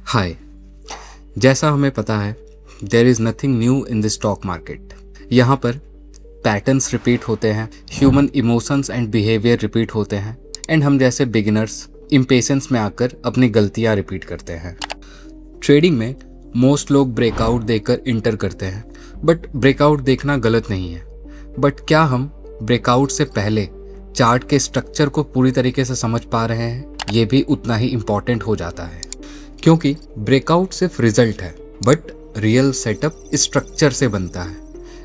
हाय। जैसा हमें पता है, there is nothing new in the stock market. यहाँ पर पैटर्न्स रिपीट होते हैं, human emotions and behaviour repeat होते हैं, एंड हम जैसे बिगिनर्स इम्पेशेंस में आकर अपनी गलतियाँ रिपीट करते हैं। ट्रेडिंग में मोस्ट लोग ब्रेकआउट देकर इंटर करते हैं, बट ब्रेकआउट देखना गलत नहीं है। बट क्या हम ब्रेकआउट से पहले चार्ट के स्ट्रक्चर को पूरी तरीके से समझ पा रहे हैं? ये भी उतना ही इम्पॉर्टेंट हो जाता है, क्योंकि ब्रेकआउट सिर्फ रिजल्ट है, बट रियल सेटअप स्ट्रक्चर से बनता है।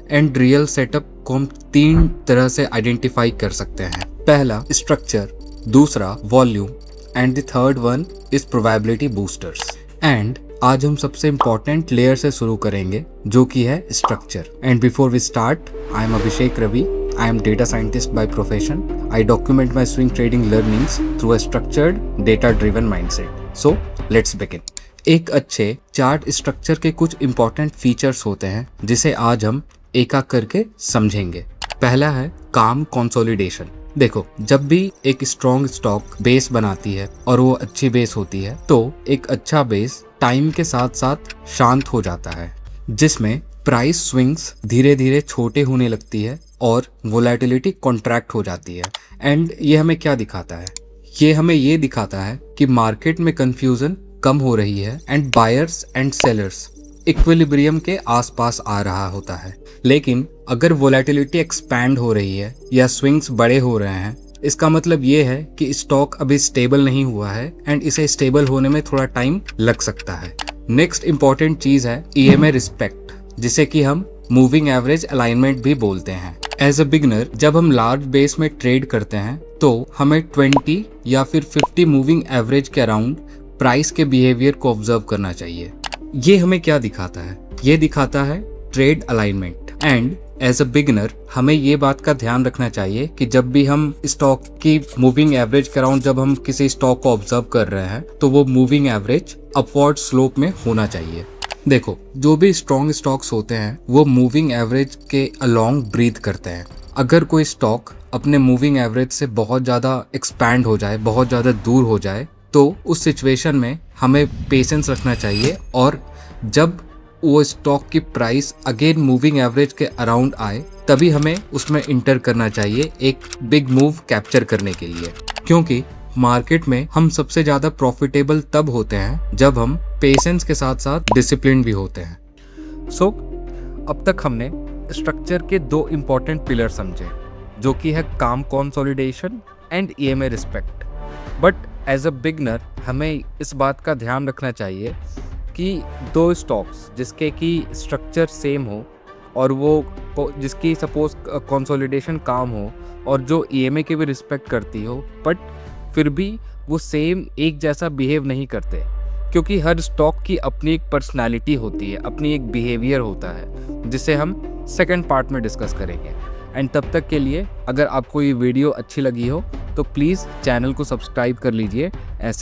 एंड रियल सेटअप को हम 3 तरह से आइडेंटिफाई कर सकते हैं। पहला स्ट्रक्चर, दूसरा volume, and the third one is probability boosters. And आज हम सबसे इम्पॉर्टेंट लेयर से शुरू करेंगे, जो कि है structure. And before we start, I am Abhishek Ravi. I am data scientist by profession. I document my swing trading learnings through a structured, data-driven mindset. So, let's begin. एक अच्छे चार्ट स्ट्रक्चर के कुछ इंपॉर्टेंट फीचर्स होते हैं, जिसे आज हम एक एक करके समझेंगे। पहला है काम कंसोलिडेशन। देखो, जब भी एक स्ट्रॉन्ग स्टॉक बेस बनाती है और वो अच्छी बेस होती है, तो एक अच्छा बेस टाइम के साथ साथ शांत हो जाता है, जिसमें प्राइस स्विंग्स धीरे धीरे छोटे होने लगती है और वोलेटिलिटी कॉन्ट्रैक्ट हो जाती है। एंड ये हमें क्या दिखाता है? ये हमें ये दिखाता है कि मार्केट में कंफ्यूजन कम हो रही है and buyers and sellers equilibrium के आसपास आ रहा होता है। लेकिन अगर वोलेटिलिटी एक्सपैंड हो रही है या स्विंग्स बड़े हो रहे हैं, इसका मतलब ये है कि स्टॉक अभी स्टेबल नहीं हुआ है एंड इसे स्टेबल होने में थोड़ा टाइम लग सकता है। नेक्स्ट इंपॉर्टेंट चीज है EMA रिस्पेक्ट, जिसे कि हम मूविंग एवरेज अलाइनमेंट भी बोलते हैं। एज अ बिगनर, जब हम लार्ज बेस में ट्रेड करते हैं, तो हमें 20 या फिर 50 मूविंग एवरेज के अराउंड प्राइस के बिहेवियर को ऑब्जर्व करना चाहिए। ये हमें क्या दिखाता है? ये दिखाता है trade alignment. And as a beginner, हमें ये बात का ध्यान रखना चाहिए कि जब भी हम स्टॉक की मूविंग एवरेज के अराउंड जब हम किसी स्टॉक को ऑब्जर्व कर रहे हैं, तो वो मूविंग एवरेज अपवर्ड स्लोप में होना चाहिए। देखो, जो भी स्ट्रॉन्ग स्टॉक्स होते हैं, वो मूविंग एवरेज के अलोंग ब्रीथ करते हैं। अगर कोई स्टॉक अपने मूविंग एवरेज से बहुत ज़्यादा एक्सपैंड हो जाए, बहुत ज़्यादा दूर हो जाए, तो उस सिचुएशन में हमें पेशेंस रखना चाहिए, और जब वो स्टॉक की प्राइस अगेन मूविंग एवरेज के अराउंड आए, तभी हमें उसमें इंटर करना चाहिए एक बिग मूव कैप्चर करने के लिए। क्योंकि मार्केट में हम सबसे ज़्यादा प्रॉफिटेबल तब होते हैं जब हम पेशेंस के साथ साथ डिसिप्लिन भी होते हैं। सो अब तक हमने स्ट्रक्चर के 2 इम्पॉर्टेंट पिलर समझे, जो कि है काम consolidation and EMA respect. But as a beginner, हमें इस बात का ध्यान रखना चाहिए कि 2 स्टॉक्स जिसके कि स्ट्रक्चर सेम हो और वो जिसकी सपोज कंसोलिडेशन काम हो और जो EMA की भी रिस्पेक्ट करती हो, बट फिर भी वो सेम एक जैसा बिहेव नहीं करते, क्योंकि हर स्टॉक की अपनी एक पर्सनालिटी होती है, अपनी एक बिहेवियर होता है, जिसे हम सेकंड पार्ट में डिस्कस करेंगे। एंड तब तक के लिए, अगर आपको ये वीडियो अच्छी लगी हो, तो प्लीज़ चैनल को सब्सक्राइब कर लीजिए। ऐसे